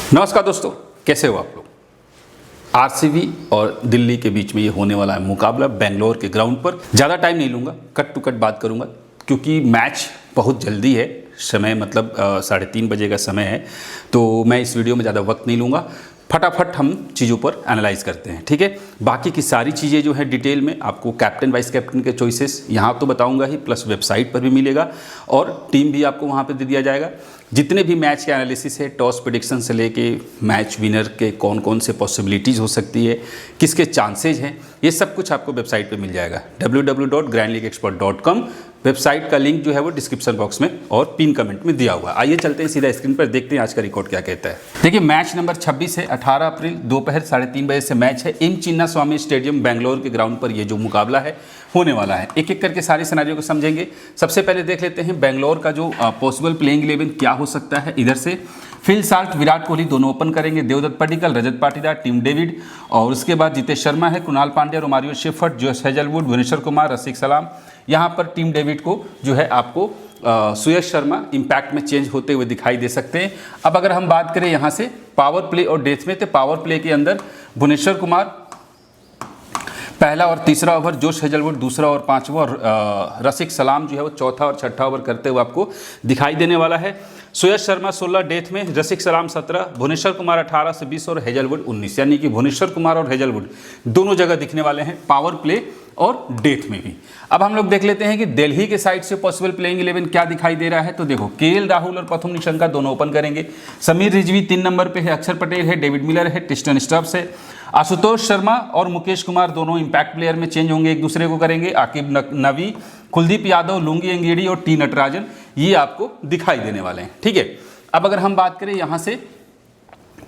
नमस्कार दोस्तों, कैसे हो आप लोग। आरसीबी और दिल्ली के बीच में ये होने वाला है मुकाबला बेंगलोर के ग्राउंड पर। ज़्यादा टाइम नहीं लूँगा, कट टू कट बात करूँगा क्योंकि मैच बहुत जल्दी है। समय मतलब 3:30 बजे का समय है, तो मैं इस वीडियो में ज़्यादा वक्त नहीं लूँगा। फटाफट हम चीज़ों पर एनालाइज करते हैं, ठीक है। बाकी की सारी चीज़ें जो है डिटेल में आपको कैप्टन वाइस कैप्टन के चॉइसेस यहाँ तो बताऊंगा ही, प्लस वेबसाइट पर भी मिलेगा और टीम भी आपको वहाँ पे दे दिया जाएगा। जितने भी मैच के एनालिसिस है, टॉस प्रेडिक्शन से लेके मैच विनर के कौन कौन से पॉसिबिलिटीज़ हो सकती है, किसके चांसेज हैं, ये सब कुछ आपको वेबसाइट पे मिल जाएगा www.grandleagueexpert.com। वेबसाइट का लिंक जो है वो डिस्क्रिप्शन बॉक्स में और पिन कमेंट में दिया हुआ है। आइए चलते हैं सीधा स्क्रीन पर, देखते हैं आज का रिकॉर्ड क्या कहता है। देखिए, मैच नंबर 26 है, 18 अप्रैल दोपहर 3:30 बजे से मैच है। एम चिन्ना स्वामी स्टेडियम बेंगलोर के ग्राउंड पर ये जो मुकाबला है होने वाला है। एक एक करके सारे सिनेरियो को समझेंगे। सबसे पहले देख लेते हैं बेंगलोर का जो पॉसिबल प्लेइंग 11 क्या हो सकता है। इधर से फिल साल्ट, विराट कोहली दोनों ओपन करेंगे, देवदत्त पडिक्कल, रजत पाटीदार, टीम डेविड, और उसके बाद जितेश शर्मा है, Kunal Pandya, Romario Shepherd, Josh Hazlewood, Bhuvneshwar Kumar, Rasikh Salam. यहाँ पर टीम डेविड को जो है आपको सुयश शर्मा इम्पैक्ट में चेंज होते हुए दिखाई दे सकते हैं। अब अगर हम बात करें यहाँ से पावर प्ले और डेथ में, तो पावर प्ले के अंदर भुवनेश्वर कुमार पहला और तीसरा ओवर, जोश हेजलवुड दूसरा और पांचवा, और रसिक सलाम जो है वो चौथा और छठा ओवर करते हुए आपको दिखाई देने वाला है। सुयश शर्मा 16 डेथ में, रसिक सलाम 17, भुवनेश्वर कुमार 18 से 20 और हेजलवुड 19, यानी कि भुवनेश्वर कुमार और हेजलवुड दोनों जगह दिखने वाले हैं, पावर प्ले और डेथ में भी। अब हम लोग देख लेते हैं कि दिल्ली के साइड से पॉसिबल प्लेइंग 11 क्या दिखाई दे रहा है। तो देखो, केएल राहुल और प्रथम निशंका दोनों ओपन करेंगे, समीर रिजवी 3 नंबर पे है, अक्षर पटेल है, डेविड मिलर है, ट्रिस्टन स्टब्स है, आशुतोष शर्मा और मुकेश कुमार दोनों इंपैक्ट प्लेयर में चेंज होंगे, एक दूसरे को करेंगे, आकिब नवी, कुलदीप यादव, लुंगी एंगेडी और टी नटराजन, ये आपको दिखाई देने वाले हैं, ठीक है। अब अगर हम बात करें यहाँ से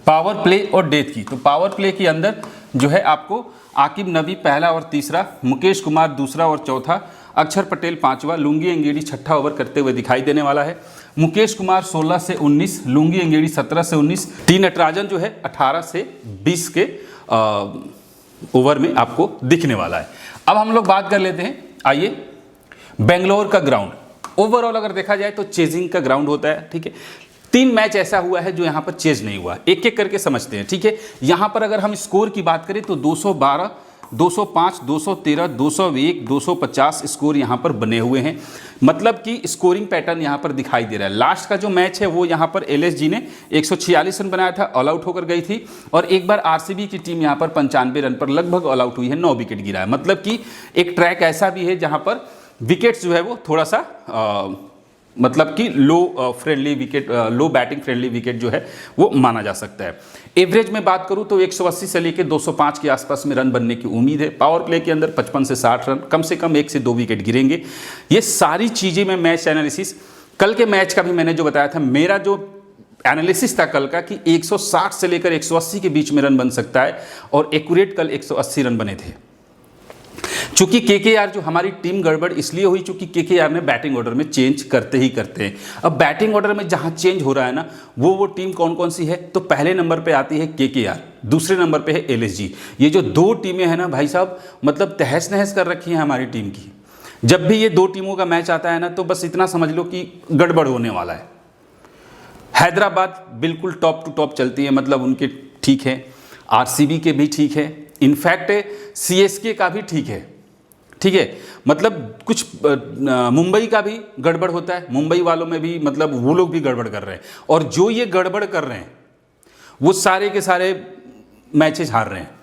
पावर प्ले और डेथ की, तो पावर प्ले के अंदर जो है आपको आकिब नबी पहला और तीसरा, मुकेश कुमार दूसरा और चौथा, अक्षर पटेल पांचवा, लुंगी एंगेडी छठा ओवर करते हुए दिखाई देने वाला है। मुकेश कुमार 16 से 19, लुंगी एंगेडी 17 से 19, टी नटराजन जो है 18 से 20 के ओवर में आपको दिखने वाला है। अब हम लोग बात कर लेते हैं, आइए, बेंगलोर का ग्राउंड ओवरऑल अगर देखा जाए तो चेजिंग का ग्राउंड होता है, ठीक है। 3 मैच ऐसा हुआ है जो यहाँ पर चेज नहीं हुआ, एक एक करके समझते हैं, ठीक है। यहाँ पर अगर हम स्कोर की बात करें तो 212, 205, 213, 201, 250 स्कोर यहाँ पर बने हुए हैं, मतलब कि स्कोरिंग पैटर्न यहाँ पर दिखाई दे रहा है। लास्ट का जो मैच है वो यहाँ पर एलएसजी ने 146 रन बनाया था, ऑल आउट होकर गई थी, और एक बार आरसीबी की टीम यहाँ पर 95 रन पर लगभग ऑल आउट हुई है, 9 विकेट गिरा है। मतलब कि एक ट्रैक ऐसा भी है जहाँ पर विकेट्स जो है वो थोड़ा सा मतलब कि लो फ्रेंडली विकेट, लो बैटिंग फ्रेंडली विकेट जो है वो माना जा सकता है। एवरेज में बात करूं तो 180 से लेकर 205 के आसपास में रन बनने की उम्मीद है। पावर प्ले के अंदर 55 से 60 रन, कम से कम 1 से 2 विकेट गिरेंगे। ये सारी चीज़ें मैं मैच एनालिसिस, कल के मैच का भी मैंने जो बताया था, मेरा जो एनालिसिस था कल का कि 160 से लेकर 180 के बीच में रन बन सकता है, और एक्यूरेट कल 180 रन बने थे। चूंकि केकेआर जो हमारी टीम गड़बड़ इसलिए हुई चूंकि केकेआर ने बैटिंग ऑर्डर में चेंज करते ही करते हैं। अब बैटिंग ऑर्डर में जहां चेंज हो रहा है ना, वो टीम कौन कौन सी है, तो पहले नंबर पे आती है केकेआर, दूसरे नंबर पे है एलएसजी। ये जो 2 टीमें हैं ना भाई साहब, मतलब तहस नहस कर रखी हैं हमारी टीम की। जब भी ये 2 टीमों का मैच आता है ना, तो बस इतना समझ लो कि गड़बड़ होने वाला है। हैदराबाद बिल्कुल टॉप टू टॉप चलती है, मतलब उनके ठीक है, आरसीबी के भी ठीक है, इनफैक्ट सीएसके का भी ठीक है, ठीक है। मतलब कुछ मुंबई का भी गड़बड़ होता है, मुंबई वालों में भी मतलब वो लोग भी गड़बड़ कर रहे हैं, और जो ये गड़बड़ कर रहे हैं वो सारे के सारे मैचेस हार रहे हैं।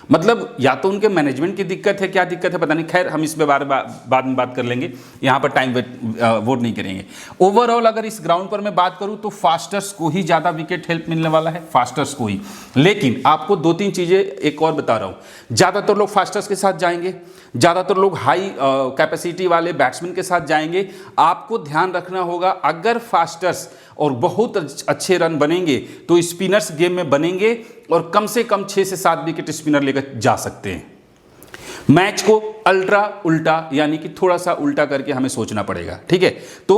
मतलब या तो उनके मैनेजमेंट की दिक्कत है, क्या दिक्कत है पता नहीं, खैर हम इस पे बाद में बात कर लेंगे, यहाँ पर टाइम वोट नहीं करेंगे। ओवरऑल अगर इस ग्राउंड पर मैं बात करूँ तो फास्टर्स को ही ज़्यादा विकेट हेल्प मिलने वाला है, फास्टर्स को ही। लेकिन आपको 2-3 चीज़ें एक और बता रहा हूँ, ज़्यादातर लोग फास्टर्स के साथ जाएंगे, ज़्यादातर लोग हाई कैपेसिटी वाले बैट्समैन के साथ जाएंगे। आपको ध्यान रखना होगा, अगर फास्टर्स और बहुत अच्छे रन बनेंगे तो स्पिनर्स गेम में बनेंगे, और कम से कम 6 से 7 विकेट स्पिनर लेकर जा सकते हैं। मैच को अल्ट्रा उल्टा, यानी कि थोड़ा सा उल्टा करके हमें सोचना पड़ेगा, ठीक है। तो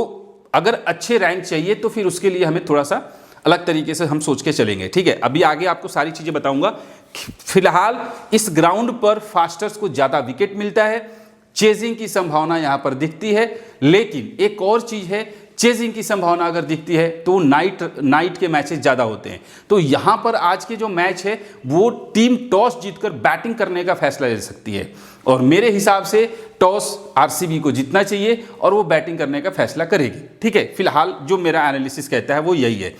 अगर अच्छे रैंक चाहिए तो फिर उसके लिए हमें थोड़ा सा अलग तरीके से हम सोच के चलेंगे, ठीक है। अभी आगे आपको सारी चीज़ें बताऊंगा। फिलहाल इस ग्राउंड पर फास्टर्स को ज़्यादा विकेट मिलता है, चेजिंग की संभावना यहाँ पर दिखती है। लेकिन एक और चीज़ है चेजिंग की संभावना अगर दिखती है तो नाइट के मैचेस ज़्यादा होते हैं। तो यहाँ पर आज के जो मैच है वो टीम टॉस जीतकर बैटिंग करने का फैसला ले सकती है और मेरे हिसाब से टॉस आरसीबी को जीतना चाहिए और वो बैटिंग करने का फैसला करेगी। ठीक है, फिलहाल जो मेरा एनालिसिस कहता है वो यही है।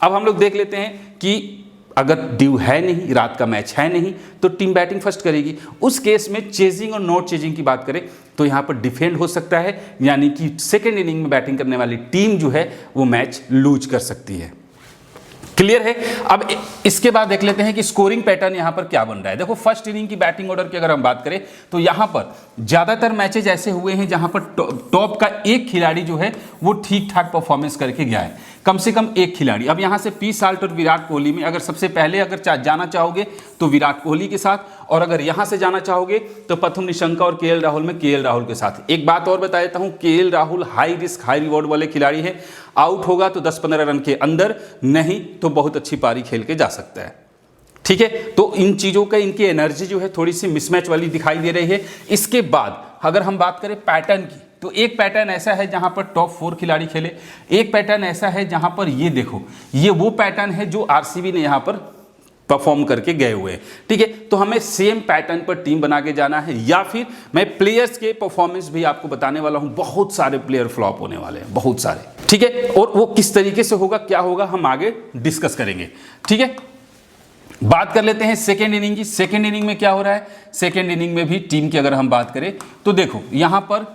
अब हम लोग देख लेते हैं कि अगर ड्यू है नहीं, रात का मैच है नहीं, तो टीम बैटिंग फर्स्ट करेगी। उस केस में चेजिंग और नॉट चेजिंग की बात करें तो यहाँ पर डिफेंड हो सकता है, यानी कि सेकेंड इनिंग में बैटिंग करने वाली टीम जो है वो मैच लूज कर सकती है। क्लियर है। अब इसके बाद देख लेते हैं कि स्कोरिंग पैटर्न यहां पर क्या बन रहा है। देखो फर्स्ट इनिंग की बैटिंग ऑर्डर की अगर हम बात करें तो यहां पर ज्यादातर मैचेज ऐसे हुए हैं जहां पर टॉप का एक खिलाड़ी जो है वो ठीक ठाक परफॉर्मेंस करके गया है, कम से कम एक खिलाड़ी। अब यहां से पी साल्ट और विराट कोहली में अगर सबसे पहले अगर जाना चाहोगे तो विराट कोहली के साथ, और अगर यहां से जाना चाहोगे तो प्रथम निशंका और केएल राहुल में केएल राहुल के साथ। एक बात और बता देता हूं, KL Rahul high risk high reward वाले खिलाड़ी है। आउट होगा तो 10-15 रन के अंदर, नहीं तो बहुत अच्छी पारी खेल के जा सकता है। ठीक है, तो इन चीजों का इनकी एनर्जी जो है थोड़ी सी मिसमैच वाली दिखाई दे रही है। इसके बाद अगर हम बात करें पैटर्न की, तो एक पैटर्न ऐसा है जहां पर टॉप 4 खिलाड़ी खेले, एक पैटर्न ऐसा है जहां पर ये देखो, ये वो पैटर्न है जो आरसीबी ने यहां पर परफॉर्म करके गए हुए हैं। ठीक है, तो हमें सेम पैटर्न पर टीम बना के जाना है, या फिर मैं प्लेयर्स के परफॉर्मेंस भी आपको बताने वाला हूं। बहुत सारे प्लेयर फ्लॉप होने वाले हैं, बहुत सारे। ठीक है, और वो किस तरीके से होगा, क्या होगा, हम आगे डिस्कस करेंगे। ठीक है, बात कर लेते हैं सेकेंड इनिंग की। सेकेंड इनिंग में क्या हो रहा है, सेकेंड इनिंग में भी टीम की अगर हम बात करें तो देखो यहां पर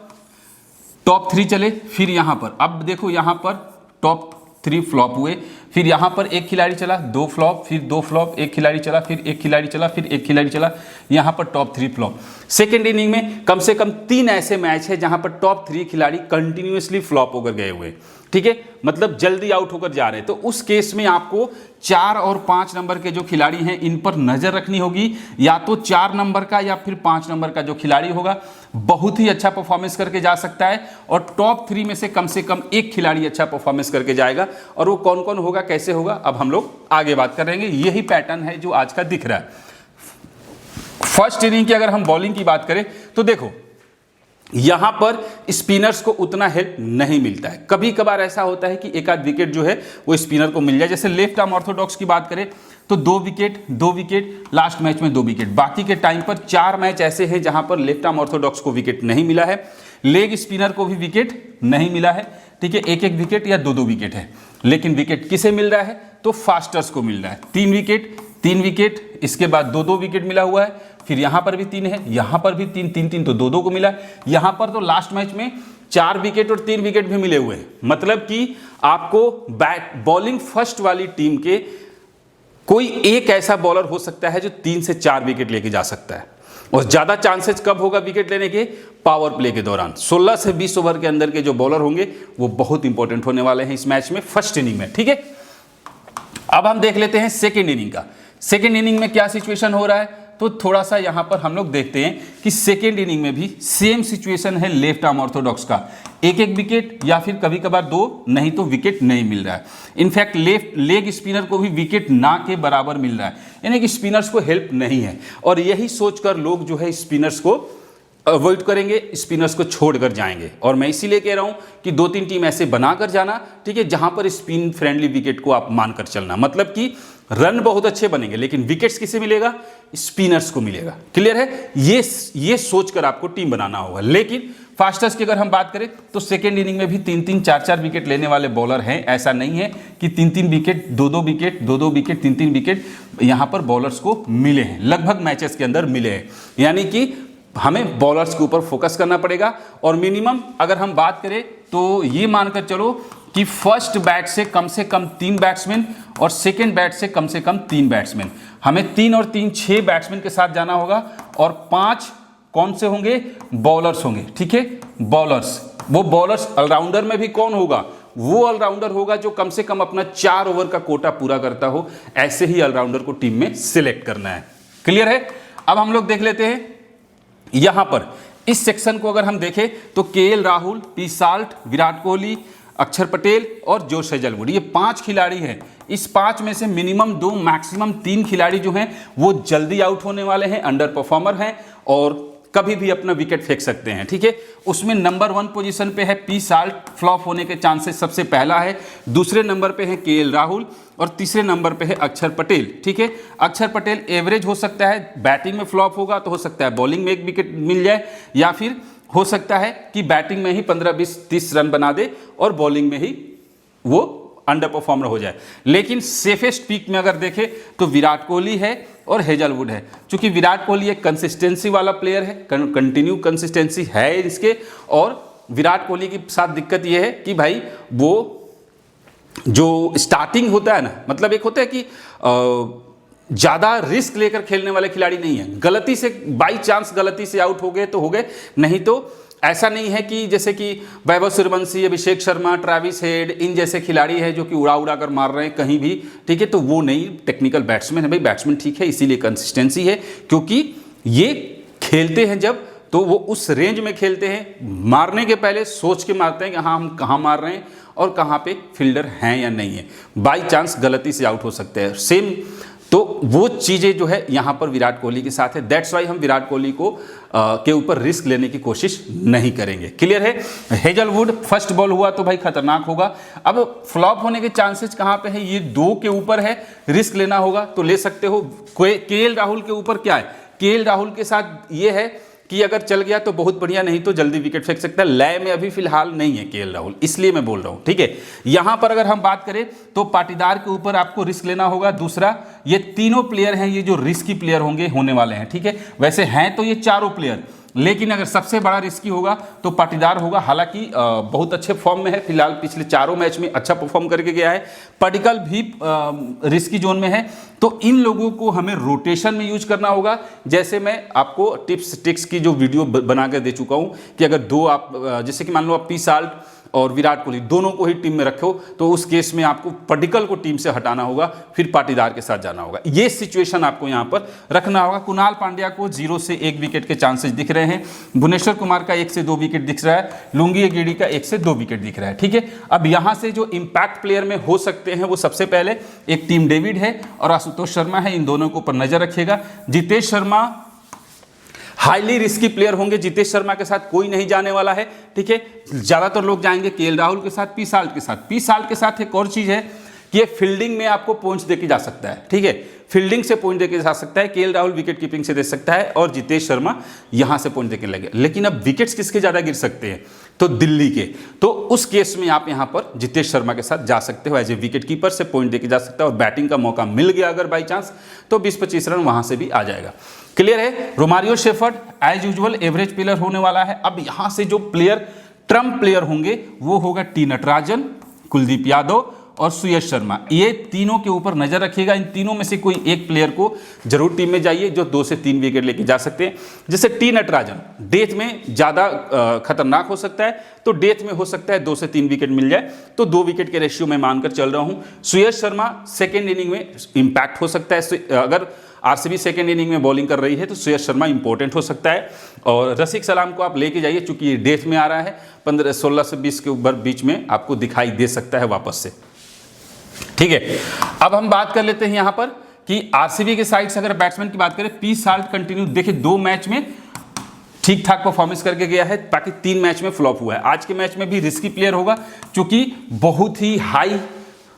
टॉप 3 चले, फिर यहां पर अब देखो यहां पर टॉप 3 फ्लॉप हुए, फिर यहां पर एक खिलाड़ी चला, 2 फ्लॉप, फिर 2 फ्लॉप, एक खिलाड़ी चला, फिर एक खिलाड़ी चला, फिर एक खिलाड़ी चला, यहां पर टॉप 3 फ्लॉप। सेकेंड इनिंग में कम से कम 3 ऐसे मैच है जहां पर टॉप 3 खिलाड़ी कंटिन्यूअसली फ्लॉप होकर गए हुए। ठीक है, मतलब जल्दी आउट होकर जा रहे हैं। तो उस केस में आपको 4 और 5 नंबर के जो खिलाड़ी हैं इन पर नजर रखनी होगी। या तो 4 नंबर का या फिर 5 नंबर का जो खिलाड़ी होगा बहुत ही अच्छा परफॉर्मेंस करके जा सकता है, और टॉप 3 में से कम एक खिलाड़ी अच्छा परफॉर्मेंस करके जाएगा। और वो कौन कौन होगा, कैसे होगा, अब हम लोग आगे बात करेंगे। यही पैटर्न है जो आज का दिख रहा है। फर्स्ट इनिंग की अगर हम बॉलिंग की बात करें तो देखो यहां पर स्पिनर्स को उतना हेल्प नहीं मिलता है। कभी कभार ऐसा होता है कि एक आध विकेट जो है वो स्पिनर को मिल जाए। जैसे लेफ्ट आर्म ऑर्थोडॉक्स की बात करें तो 2 विकेट, लास्ट मैच में 2 विकेट। बाकी के टाइम पर 4 मैच ऐसे हैं जहां पर लेफ्ट आर्म ऑर्थोडॉक्स को विकेट नहीं मिला है, लेग स्पिनर को भी विकेट नहीं मिला है। ठीक है, 1-1 विकेट या 2-2 विकेट है, लेकिन विकेट किसे मिल रहा है, तो फास्टर्स को मिल रहा है। 3 विकेट, इसके बाद 2-2 विकेट मिला हुआ है, फिर यहां पर भी 3 है, यहां पर भी 3 तो 2-2 को मिला। यहां पर तो लास्ट मैच में 4 विकेट और 3 विकेट भी मिले हुए हैं। मतलब कि आपको बॉलिंग फर्स्ट वाली टीम के कोई एक ऐसा बॉलर हो सकता है जो 3 से 4 विकेट लेके जा सकता है। और ज्यादा चांसेस कब होगा विकेट लेने के, पावर प्ले के दौरान। 16 से 20 ओवर के अंदर के जो बॉलर होंगे वो बहुत इंपॉर्टेंट होने वाले हैं इस मैच में, फर्स्ट इनिंग में। ठीक है, अब हम देख लेते हैं सेकेंड इनिंग का। सेकेंड इनिंग में क्या सिचुएशन हो रहा है, तो थोड़ा सा यहां पर हम लोग देखते हैं कि सेकेंड इनिंग में भी सेम सिचुएशन है लेफ्ट आर्म ऑर्थोडॉक्स का। 1-1 विकेट या फिर कभी कभार 2, नहीं तो विकेट नहीं मिल रहा है। इनफैक्ट लेफ्ट लेग स्पिनर को भी विकेट ना के बराबर मिल रहा है, यानी कि स्पिनर्स को हेल्प नहीं है। और यही सोचकर लोग जो है स्पिनर्स को अवॉइड करेंगे, स्पिनर्स को छोड़कर जाएंगे। और मैं इसीलिए कह रहा हूं कि 2-3 टीम ऐसे बनाकर जाना, ठीक है, जहां पर स्पिन फ्रेंडली विकेट को आप मानकर चलना। मतलब कि रन बहुत अच्छे बनेंगे लेकिन विकेट्स किसे मिलेगा, स्पिनर्स को मिलेगा। क्लियर है, ये सोचकर आपको टीम बनाना होगा। लेकिन फास्टर्स की अगर हम बात करें तो सेकेंड इनिंग में भी 3-3, 4-4 विकेट लेने वाले बॉलर हैं। ऐसा नहीं है कि 3-3 विकेट, 2-2 विकेट, 2-2 विकेट, 3-3 विकेट यहां पर बॉलर्स को मिले हैं, लगभग मैचेस के अंदर मिले हैं। यानी कि हमें बॉलर्स के ऊपर फोकस करना पड़ेगा। और मिनिमम अगर हम बात करें तो ये मानकर चलो कि फर्स्ट बैट से कम 3 बैट्समैन और सेकंड बैट से कम 3 बैट्समैन। हमें 3 और 3 6 बैट्समैन के साथ जाना होगा, और 5 कौन से होंगे, बॉलर्स होंगे। ठीक है, बॉलर्स, वो बॉलर्स ऑलराउंडर में भी कौन होगा, वो ऑलराउंडर होगा जो कम से कम अपना 4 ओवर का कोटा पूरा करता हो। ऐसे ही ऑलराउंडर को टीम में सिलेक्ट करना है। क्लियर है, अब हम लोग देख लेते हैं यहां पर इस सेक्शन को। अगर हम देखें तो KL Rahul, P salt, Virat Kohli, अक्षर पटेल और जोश हेजलवुड, ये 5 खिलाड़ी हैं। इस 5 में से मिनिमम 2 मैक्सिमम 3 खिलाड़ी जो हैं वो जल्दी आउट होने वाले हैं, अंडर परफॉर्मर हैं, और कभी भी अपना विकेट फेंक सकते हैं, ठीक है। उसमें नंबर 1 पोजीशन पे है पी साल्ट, फ्लॉप होने के चांसेस सबसे पहला है। दूसरे नंबर पे है केएल राहुल और तीसरे नंबर पे है अक्षर पटेल, ठीक है। अक्षर पटेल एवरेज हो सकता है, बैटिंग में फ्लॉप होगा तो हो सकता है बॉलिंग में एक विकेट मिल जाए, या फिर हो सकता है कि बैटिंग में ही 15, 20, 30 रन बना दे और बॉलिंग में ही वो अंडर परफॉर्मर हो जाए। लेकिन सेफेस्ट पिक में अगर देखें तो विराट कोहली है और हेजलवुड है। चूंकि विराट कोहली एक कंसिस्टेंसी वाला प्लेयर है, कंटिन्यू कंसिस्टेंसी है इसके, और विराट कोहली की साथ दिक्कत ये है कि भाई वो जो स्टार्टिंग होता है ना, मतलब एक होता है कि ज़्यादा रिस्क लेकर खेलने वाले खिलाड़ी नहीं है। गलती से बाई चांस गलती से आउट हो गए तो हो गए, नहीं तो ऐसा नहीं है कि जैसे कि वैभव सूर्यवंशी, अभिषेक शर्मा, ट्रेविस हेड, इन जैसे खिलाड़ी हैं जो कि उड़ा उड़ा कर मार रहे हैं कहीं भी, ठीक है। तो वो नहीं, टेक्निकल बैट्समैन है भाई, बैट्समैन ठीक है, इसीलिए कंसिस्टेंसी है, क्योंकि ये खेलते हैं जब तो वो उस रेंज में खेलते हैं, मारने के पहले सोच के मारते हैं कि हाँ हम कहाँ मार रहे हैं और कहाँ पे फील्डर हैं या नहीं है। बाई चांस गलती से आउट हो सकते हैं, सेम। तो वो चीज़ें जो है यहाँ पर विराट कोहली के साथ है, दैट्स वाई हम विराट कोहली को के ऊपर रिस्क लेने की कोशिश नहीं करेंगे। क्लियर है। हेजलवुड फर्स्ट बॉल हुआ तो भाई खतरनाक होगा। अब फ्लॉप होने के चांसेस कहाँ पे है, ये 2 के ऊपर है, रिस्क लेना होगा तो ले सकते हो। केएल राहुल के ऊपर क्या है, केएल राहुल के साथ ये है कि अगर चल गया तो बहुत बढ़िया, नहीं तो जल्दी विकेट फेंक सकता है। लय में अभी फिलहाल नहीं है केएल राहुल, इसलिए मैं बोल रहा हूं, ठीक है। यहां पर अगर हम बात करें तो पाटीदार के ऊपर आपको रिस्क लेना होगा। दूसरा, ये तीनों प्लेयर हैं, ये जो रिस्की प्लेयर होंगे होने वाले हैं, ठीक है। वैसे हैं तो ये चारों प्लेयर, लेकिन अगर सबसे बड़ा रिस्की होगा तो पाटीदार होगा। हालांकि बहुत अच्छे फॉर्म में है फिलहाल, पिछले चारों मैच में अच्छा परफॉर्म करके गया है। पडिक्कल भी रिस्की जोन में है, तो इन लोगों को हमें रोटेशन में यूज करना होगा। जैसे मैं आपको टिप्स ट्रिक्स की जो वीडियो बना कर दे चुका हूं कि अगर 2 आप जैसे कि मान लो आप पी साल्ट और विराट कोहली दोनों को ही टीम में रखो, तो उस केस में आपको पडिक्कल को टीम से हटाना होगा, फिर पाटीदार के साथ जाना होगा। ये सिचुएशन आपको यहां पर रखना होगा। कुणाल पांड्या को 0 से 1 विकेट के चांसेस दिख रहे हैं। भुवनेश्वर कुमार का 1 से 2 विकेट दिख रहा है। लुंगी गिडी का 1 से 2 विकेट दिख रहा है, ठीक है। अब यहां से जो इंपैक्ट प्लेयर में हो सकते हैं वो सबसे पहले एक टीम डेविड है और आशुतोष शर्मा है, इन दोनों के ऊपर नजर रखिएगा। Jitesh Sharma highly risky player होंगे, जितेश शर्मा के साथ कोई नहीं जाने वाला है, ठीक है। ज्यादातर लोग जाएंगे केएल राहुल के साथ, पी साल्ट के साथ। पी साल्ट के साथ एक और चीज है कि ये फील्डिंग में आपको पॉइंट्स देके जा सकता है, ठीक है। फील्डिंग से पॉइंट देके जा सकता है, केएल राहुल विकेट कीपिंग से दे सकता है और जितेश शर्मा यहां से पॉइंट देके लगे। लेकिन अब विकेट्स किसके ज्यादा गिर सकते हैं, तो दिल्ली के। तो उस केस में आप यहां पर जितेश शर्मा के साथ जा सकते हो, एज ए विकेट कीपर से पॉइंट देके जा सकता है, और बैटिंग का मौका मिल गया अगर बाई चांस तो 20-25 रन वहां से भी आ जाएगा। क्लियर है। Romario Shepherd as usual average player होने वाला है। अब यहां से जो प्लेयर ट्रम्प प्लेयर होंगे वो होगा टी नटराजन, कुलदीप यादव और सुयश शर्मा। ये तीनों के ऊपर नजर रखिएगा। इन तीनों में से कोई एक प्लेयर को जरूर टीम में जाइए जो 2 से 3 विकेट लेके जा सकते हैं। जैसे टी नटराजन डेथ में ज्यादा खतरनाक हो सकता है, तो डेथ में हो सकता है 2 से 3 विकेट मिल जाए, तो 2 विकेट के रेशियो में मानकर चल रहा हूं। सुयश शर्मा सेकेंड इनिंग में इंपैक्ट हो सकता है। अगर आरसीबी सेकेंड इनिंग में बॉलिंग कर रही है तो सुयश शर्मा इंपॉर्टेंट हो सकता है। और रसिक सलाम को आप लेके जाइए, चूंकि ये डेथ में आ रहा है, 16 से 20 के ऊपर बीच में आपको दिखाई दे सकता है वापस से, ठीक है। अब हम बात कर लेते हैं यहां पर कि आरसीबी के साइड से अगर बैट्समैन की बात करें, पी साल्ट कंटिन्यू देखिए 2 मैच में ठीक ठाक परफॉर्मेंस करके गया है, बाकी 3 मैच में फ्लॉप हुआ है। आज के मैच में भी रिस्की प्लेयर होगा, क्योंकि बहुत ही हाई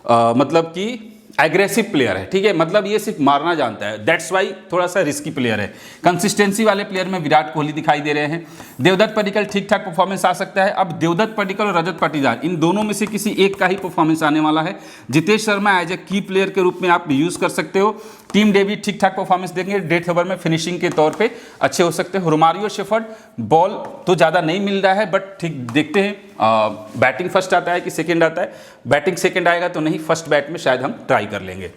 मतलब कि एग्रेसिव प्लेयर है, ठीक है। मतलब ये सिर्फ मारना जानता है, दैट्स वाई थोड़ा सा रिस्की प्लेयर है। कंसिस्टेंसी वाले प्लेयर में विराट कोहली दिखाई दे रहे हैं। देवदत्त पडिक्कल ठीक ठाक परफॉर्मेंस आ सकता है। अब देवदत्त पडिक्कल और रजत पाटीदार, इन दोनों में से किसी एक का ही परफॉर्मेंस आने वाला है। जितेश शर्मा एज ए की प्लेयर के रूप में आप यूज कर सकते हो। टीम डेविड ठीक ठाक परफॉर्मेंस देंगे, डेथ ओवर में फिनिशिंग के तौर पे अच्छे हो सकते हैं। रोमारियो शेफर्ड बॉल तो ज़्यादा नहीं मिल रहा है, बट ठीक देखते हैं बैटिंग फर्स्ट आता है कि सेकंड आता है। बैटिंग सेकंड आएगा तो नहीं, फर्स्ट बैट में शायद हम ट्राई कर लेंगे।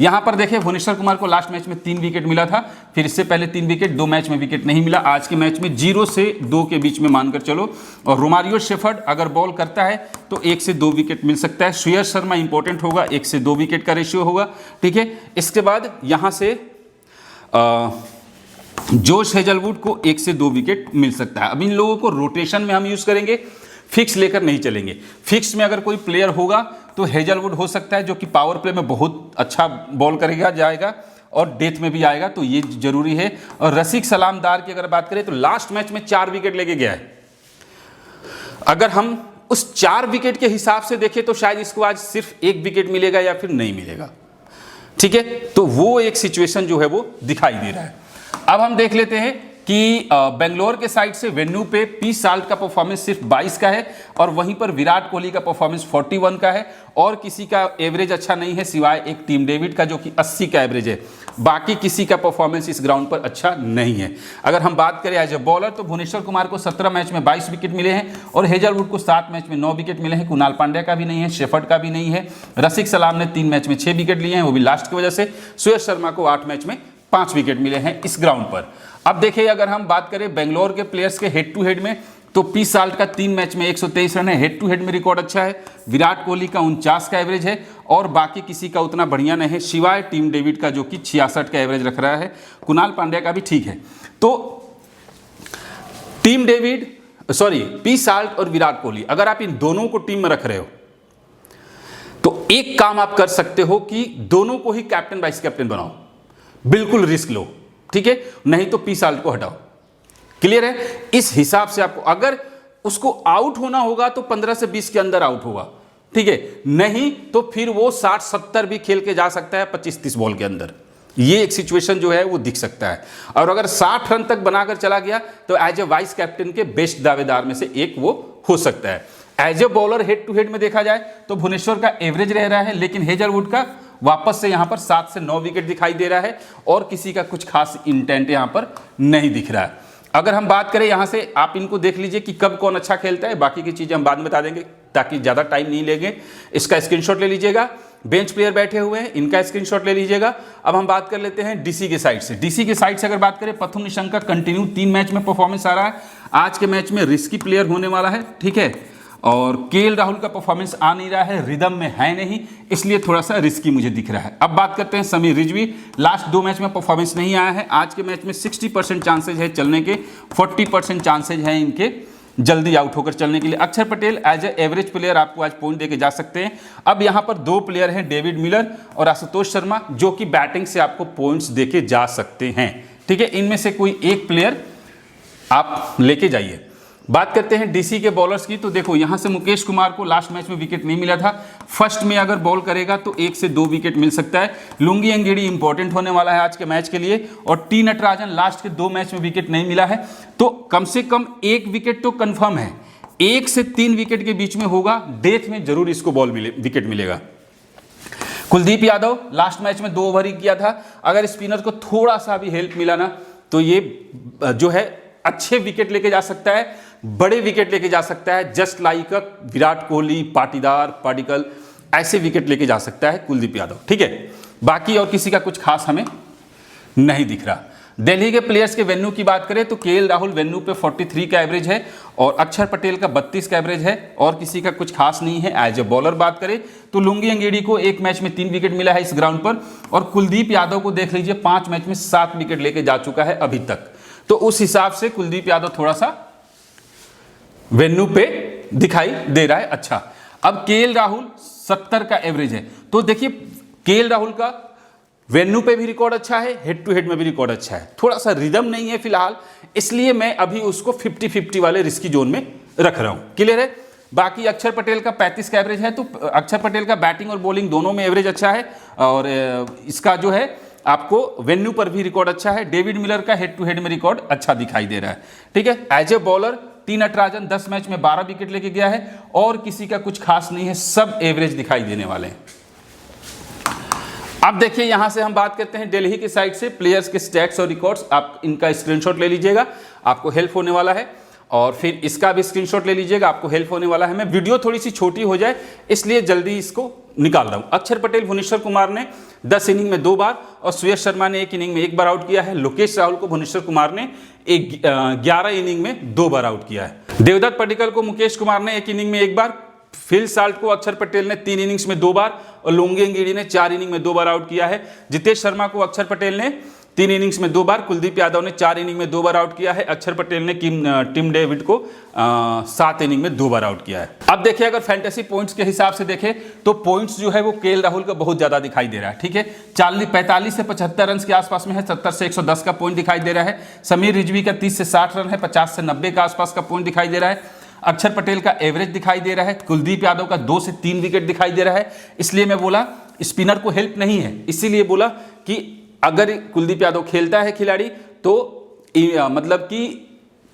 यहां पर देखिए भुवनेश्वर कुमार को लास्ट मैच में 3 विकेट मिला था, फिर इससे पहले 3 विकेट, 2 मैच में विकेट नहीं मिला। आज के मैच में 0 से 2 के बीच में मानकर चलो। और रोमारियो शेफर्ड अगर बॉल करता है तो 1 से 2 विकेट मिल सकता है। सुयश शर्मा इंपॉर्टेंट होगा, 1 से 2 विकेट का रेशियो होगा, ठीक है। इसके बाद यहां से जोश हेजलवुड को 1 से 2 विकेट मिल सकता है। अब इन लोगों को रोटेशन में हम यूज करेंगे, फिक्स लेकर नहीं चलेंगे। फिक्स में अगर कोई प्लेयर होगा तो हेजलवुड हो सकता है, जो कि पावर प्ले में बहुत अच्छा बॉल करेगा जाएगा, और डेथ में भी आएगा, तो ये जरूरी है। और रसिक सलामदार की अगर बात करें तो लास्ट मैच में 4 विकेट लेके गया है। अगर हम उस 4 विकेट के हिसाब से देखें तो शायद इसको आज सिर्फ 1 विकेट मिलेगा या फिर नहीं मिलेगा, ठीक है। तो वो एक सिचुएशन जो है वो दिखाई दे रहा है। अब हम देख लेते हैं कि बेंगलोर के साइड से वेन्यू पे पी साल्ट का परफॉर्मेंस सिर्फ 22 का है और वहीं पर विराट कोहली का परफॉर्मेंस 41 का है और किसी का एवरेज अच्छा नहीं है सिवाय एक टीम डेविड का जो कि 80 का एवरेज है। बाकी किसी का परफॉर्मेंस इस ग्राउंड पर अच्छा नहीं है। अगर हम बात करें एज ए बॉलर तो भुवनेश्वर कुमार को 17 मैच में 22 विकेट मिले हैं और हेजलवुड को 7 मैच में 9 विकेट मिले हैं। कुणाल पांड्या का भी नहीं है, शेफर्ड का भी नहीं है। रसिक सलाम ने 3 मैच में 6 विकेट लिए हैं, वो भी लास्ट की वजह से। सुयश शर्मा को 8 मैच में 5 विकेट मिले हैं इस ग्राउंड पर। अब देखिए अगर हम बात करें बेंगलोर के प्लेयर्स के हेड टू हेड में तो पी साल्ट का 3 मैच में 123 रन है, हेड टू हेड में रिकॉर्ड अच्छा है। विराट कोहली का 49 का एवरेज है और बाकी किसी का उतना बढ़िया नहीं है सिवाय टीम डेविड का जो कि 66 का एवरेज रख रहा है। कुणाल पांड्या का भी ठीक है। तो पी साल्ट और विराट कोहली अगर आप इन दोनों को टीम में रख रहे हो तो एक काम आप कर सकते हो कि दोनों को ही कैप्टन वाइस कैप्टन बनाओ, बिल्कुल रिस्क लो, ठीक है। नहीं तो पी साल्ट को हटाओ, क्लियर है। इस हिसाब से आपको अगर उसको आउट होना होगा तो 15 से 20 के अंदर आउट होगा, ठीक है। नहीं तो फिर वो 60-70 भी खेल के जा सकता है 25-30 बॉल के अंदर। ये एक सिचुएशन जो है वो दिख सकता है। और अगर 60 रन तक बनाकर चला गया तो एज ए वाइस कैप्टन के बेस्ट दावेदार में से एक वो हो सकता है। As a bowler head to head में देखा जाए तो भुवनेश्वर का एवरेज रह रहा है, लेकिन हेजलवुड का वापस से यहां पर 7 से 9 विकेट दिखाई दे रहा है और किसी का कुछ खास इंटेंट यहां पर नहीं दिख रहा है। अगर हम बात करें यहां से आप इनको देख लीजिए कि कब कौन अच्छा खेलता है, बाकी की चीजें हम बाद में बता देंगे ताकि ज्यादा टाइम नहीं लेंगे। इसका स्क्रीनशॉट ले लीजिएगा। बेंच प्लेयर बैठे हुए हैं, इनका स्क्रीनशॉट ले लीजिएगा। अब हम बात कर लेते हैं डीसी के साइड से। डीसी के साइड से अगर बात करें पथुम निशंक का कंटिन्यू 3 मैच में परफॉर्मेंस आ रहा है। आज के मैच में रिस्की प्लेयर होने वाला है, ठीक है। और केएल राहुल का परफॉर्मेंस आ नहीं रहा है, रिदम में है नहीं, इसलिए थोड़ा सा रिस्की मुझे दिख रहा है। अब बात करते हैं समीर रिजवी। लास्ट 2 मैच में परफॉर्मेंस नहीं आया है। आज के मैच में 60% चांसेज है चलने के, 40% चांसेज हैं इनके जल्दी आउट होकर चलने के लिए। Axar Patel as a average player आपको आज पॉइंट देके जा सकते हैं। अब यहां पर 2 प्लेयर हैं, डेविड मिलर और आशुतोष शर्मा, जो कि बैटिंग से आपको पॉइंट्स देके जा सकते हैं, ठीक है। इनमें से कोई एक प्लेयर आप लेके जाइए। बात करते हैं डीसी के बॉलर्स की तो देखो यहां से मुकेश कुमार को लास्ट मैच में विकेट नहीं मिला था। फर्स्ट में अगर बॉल करेगा तो 1 से 2 विकेट मिल सकता है। लुंगी एंगेडी इंपॉर्टेंट होने वाला है आज के मैच के लिए। और टी नटराजन लास्ट के 2 मैच में विकेट नहीं मिला है, तो कम से कम 1 विकेट तो कंफर्म है। 1 से 3 विकेट के बीच में होगा, डेथ में जरूर इसको विकेट मिलेगा। कुलदीप यादव लास्ट मैच में 2 ओवर ही किया था। अगर स्पिनर को थोड़ा सा भी हेल्प मिला ना तो ये जो है अच्छे विकेट लेके जा सकता है, बड़े विकेट लेके जा सकता है। जस्ट लाइक विराट कोहली, पाटिकल ऐसे विकेट लेके जा सकता है कुलदीप यादव, ठीक है। बाकी और किसी का कुछ खास हमें नहीं दिख रहा। दिल्ली के प्लेयर्स के वेन्यू की बात करें तो केएल राहुल वेन्यू पे 43 का एवरेज है और अक्षर पटेल का 32 का एवरेज है और किसी का कुछ खास नहीं है। एज ए बॉलर बात करें तो लुंगी एंगेडी को 1 मैच में 3 विकेट मिला है इस ग्राउंड पर और कुलदीप यादव को देख लीजिए 5 मैच में 7 विकेट लेके जा चुका है अभी तक। तो उस हिसाब से कुलदीप यादव थोड़ा सा वेन्यू पे दिखाई दे रहा है अच्छा। अब केएल राहुल 70 का एवरेज है, तो देखिए केएल राहुल का वेन्यू पे भी रिकॉर्ड अच्छा है, हेड टू हेड में भी रिकॉर्ड अच्छा है। थोड़ा सा रिदम नहीं है फिलहाल, इसलिए मैं अभी उसको 50-50 वाले रिस्की जोन में रख रहा हूं, क्लियर है। बाकी अक्षर पटेल का 35 का एवरेज है, तो अक्षर पटेल का बैटिंग और बॉलिंग दोनों में एवरेज अच्छा है और इसका जो है आपको वेन्यू पर भी रिकॉर्ड अच्छा है। डेविड मिलर का हेड टू हेड में रिकॉर्ड अच्छा दिखाई दे रहा है, ठीक है। As a bowler T Natarajan 10 match में 12 विकेट लेके गया है और किसी का कुछ खास नहीं है, सब एवरेज दिखाई देने वाले हैं। अब देखिए यहां से हम बात करते हैं दिल्ली की साइड से प्लेयर्स के स्टैट्स और रिकॉर्ड्स। आप इनका स्क्रीनशॉट ले लीजिएगा, आपको हेल्प होने वाला है। और फिर इसका भी स्क्रीनशॉट ले लीजिएगा, आपको हेल्प होने वाला है। मैं वीडियो थोड़ी सी छोटी हो जाए इसलिए जल्दी इसको निकाल रहा हूं। अक्षर पटेल, भुवनेश्वर कुमार ने 10 इनिंग में 2 बार और सुयश शर्मा ने 1 इनिंग में 1 बार आउट किया है। लोकेश राहुल को भुवनेश्वर कुमार ने 11 इनिंग में 2 बार आउट किया है। देवदत्त पडिक्कल को मुकेश कुमार ने 1 इनिंग में 1 बार, फिल साल्ट को अक्षर पटेल ने 3 इनिंग्स में 2 बार और लुंगी एंगेडी ने 4 इनिंग में 2 बार आउट किया है। जितेश शर्मा को अक्षर पटेल ने 3 इनिंग्स में 2 बार, कुलदीप यादव ने 4 इनिंग में 2 बार आउट किया है, अक्षर पटेल ने टिम डेविड को 7 इनिंग में 2 बार आउट किया है। अब देखिए अगर फैंटेसी पॉइंट्स के हिसाब से देखें तो पॉइंट्स जो है वो केएल राहुल का बहुत ज्यादा दिखाई दे रहा है, ठीक है, 45 से 75 रन के आसपास में है, 70 से 110 का पॉइंट दिखाई दे रहा है। समीर रिजवी का 30 से 60 रन है, 50 से 90 के आसपास का पॉइंट दिखाई दे रहा है। अक्षर पटेल का एवरेज दिखाई दे रहा है, कुलदीप यादव का 2 से 3 विकेट दिखाई दे रहा है। इसलिए मैं बोला स्पिनर को हेल्प नहीं है, इसीलिए बोला कि अगर कुलदीप यादव खेलता है खिलाड़ी तो मतलब कि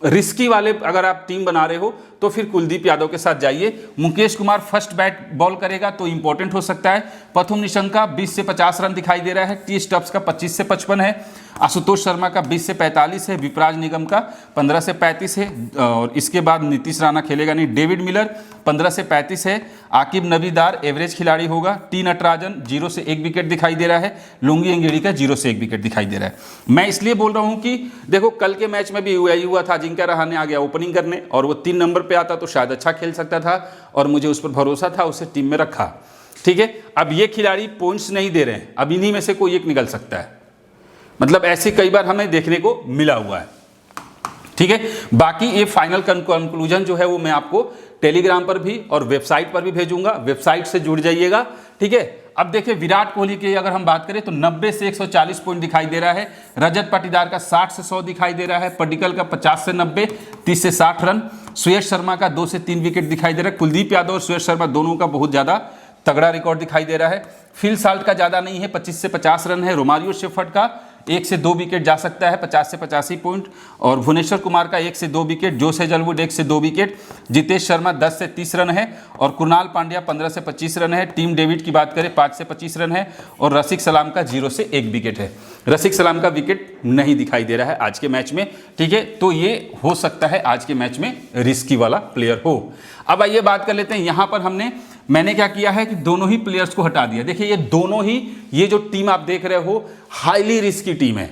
रिस्की वाले अगर आप टीम बना रहे हो तो फिर कुलदीप यादव के साथ जाइए। Mukesh Kumar first bat ball करेगा तो इंपॉर्टेंट हो सकता है। प्रथुम निशंका 20 से 50 रन दिखाई दे रहा है, टी स्टब्स का 25 से 55 है, आशुतोष शर्मा का 20 से 45 है, विपराज निगम का 15 से 35 है, और इसके बाद नीतीश राणा खेलेगा नहीं। डेविड मिलर 15 से 35 है, आकिब नबीदार एवरेज खिलाड़ी होगा, टी नटराजन 0 से 1 विकेट दिखाई दे रहा है, लुंगी अंगेड़ी का 0 से 1 विकेट दिखाई दे रहा है। मैं इसलिए बोल रहा हूं कि देखो कल के मैच में भी यही हुआ था, अजिंक्य रहाणे आ गया ओपनिंग करने और वो 3 नंबर पे आता तो शायद अच्छा खेल सकता था और मुझे उस पर भरोसा था, उसे टीम में रखा, ठीक है। अब ये खिलाड़ी पॉइंट्स नहीं दे रहे हैं, अब इन्हीं में से कोई एक निकल सकता है, मतलब ऐसे कई बार हमें देखने को मिला हुआ है, ठीक है। बाकी ये फाइनल कंक्लूजन जो है वो मैं आपको टेलीग्राम पर भी और वेबसाइट पर भी भेजूंगा, वेबसाइट से जुड़ जाइएगा, ठीक है। अब देखिए विराट कोहली की अगर हम बात करें तो 90 से 140 पॉइंट दिखाई दे रहा है, रजत पाटीदार का 60 से 100 दिखाई दे रहा है, पडिक्कल का 50 से 90, 30 से 60 रन, श्रेयस शर्मा का 2 से 3 विकेट दिखाई दे रहा है, कुलदीप यादव और श्रेयस शर्मा दोनों का बहुत ज़्यादा तगड़ा रिकॉर्ड दिखाई दे रहा है। फिल साल्ट का ज़्यादा नहीं है, 25 से 50 रन है, रोमारियो शेफर्ड का 1 से 2 विकेट जा सकता है, 50 से 85 पॉइंट, और भुवनेश्वर कुमार का 1 से 2 विकेट, जोश हेजलवुड 1 से 2 विकेट, जितेश शर्मा 10 से 30 रन है, और कुणाल पांड्या 15 से 25 रन है। टीम डेविड की बात करें 5 से 25 रन है, और रसिक सलाम का 0 से 1 विकेट है। रसिक सलाम का विकेट नहीं दिखाई दे रहा है आज के मैच में, ठीक है, तो ये हो सकता है आज के मैच में रिस्की वाला प्लेयर हो। अब आइए बात कर लेते हैं, यहाँ पर मैंने क्या किया है कि दोनों ही प्लेयर्स को हटा दिया। देखिए ये दोनों ही, ये जो टीम आप देख रहे हो हाईली रिस्की टीम है।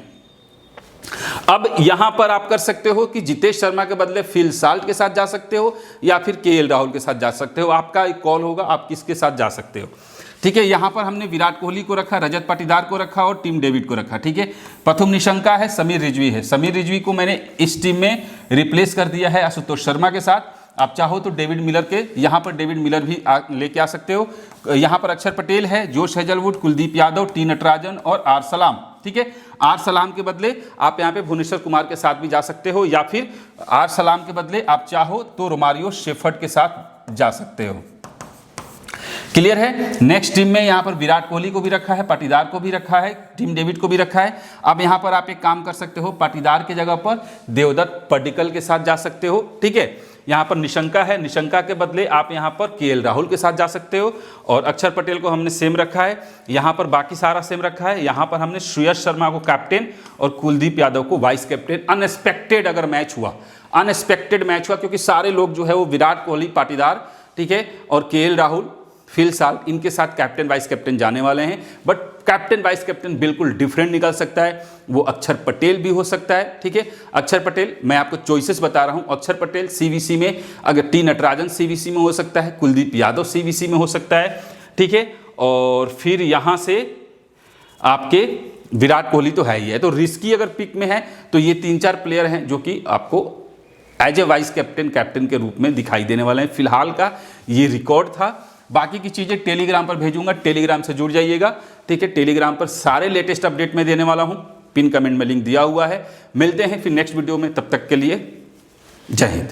अब यहां पर आप कर सकते हो कि जितेश शर्मा के बदले फिल साल्ट के साथ जा सकते हो या फिर केएल राहुल के साथ जा सकते हो, आपका एक कॉल होगा आप किसके साथ जा सकते हो, ठीक है। यहां पर हमने विराट कोहली को रखा, रजत पाटीदार को रखा और टीम डेविड को रखा, ठीक है। प्रथुम निशंका है, समीर रिजवी है, समीर रिजवी को मैंने इस टीम में रिप्लेस कर दिया है आशुतोष शर्मा के साथ। आप चाहो तो डेविड मिलर के यहाँ पर डेविड मिलर भी लेके आ सकते हो। यहाँ पर अक्षर पटेल है, Josh Hazlewood, Kuldeep Yadav, T Natarajan और आर सलाम, ठीक है। आर सलाम के बदले आप यहाँ पे भुवनेश्वर कुमार के साथ भी जा सकते हो, या फिर आर सलाम के बदले आप चाहो तो रोमारियो शेफर्ड के साथ जा सकते हो। क्लियर है। नेक्स्ट टीम में यहाँ पर विराट कोहली को भी रखा है, पाटीदार को भी रखा है, टीम डेविड को भी रखा है। अब यहाँ पर आप एक काम कर सकते हो, पाटीदार के जगह पर देवदत्त पडिक्कल के साथ जा सकते हो, ठीक है। यहाँ पर निशंका है, निशंका के बदले आप यहाँ पर केएल राहुल के साथ जा सकते हो, और अक्षर पटेल को हमने सेम रखा है, यहाँ पर बाकी सारा सेम रखा है। यहाँ पर हमने श्रेयस शर्मा को कैप्टन और कुलदीप यादव को वाइस कैप्टन। अनएक्सपेक्टेड अगर मैच हुआ, अनएक्सपेक्टेड मैच हुआ, क्योंकि सारे लोग जो है वो विराट कोहली, पाटीदार, ठीक है, और केएल राहुल, फिल साल्ट, इनके साथ कैप्टन वाइस कैप्टन जाने वाले हैं। बट कैप्टन वाइस कैप्टन बिल्कुल डिफरेंट निकल सकता है, वो अक्षर पटेल भी हो सकता है, ठीक है। अक्षर पटेल, मैं आपको चॉइसेस बता रहा हूं, अक्षर पटेल सीवीसी में, अगर टी नटराजन सीवीसी में हो सकता है, कुलदीप यादव सीवीसी में हो सकता है, ठीक है, और फिर यहां से आपके विराट कोहली तो है ही है। तो रिस्की अगर पिक में है तो ये 3-4 प्लेयर हैं जो कि आपको एज ए वाइस कैप्टन के रूप में दिखाई देने वाले हैं। फिलहाल का ये रिकॉर्ड था, बाकी की चीज़ें टेलीग्राम पर भेजूंगा, टेलीग्राम से जुड़ जाइएगा, ठीक है। टेलीग्राम पर सारे लेटेस्ट अपडेट में देने वाला हूं, पिन कमेंट में लिंक दिया हुआ है। मिलते हैं फिर नेक्स्ट वीडियो में, तब तक के लिए जय हिंद।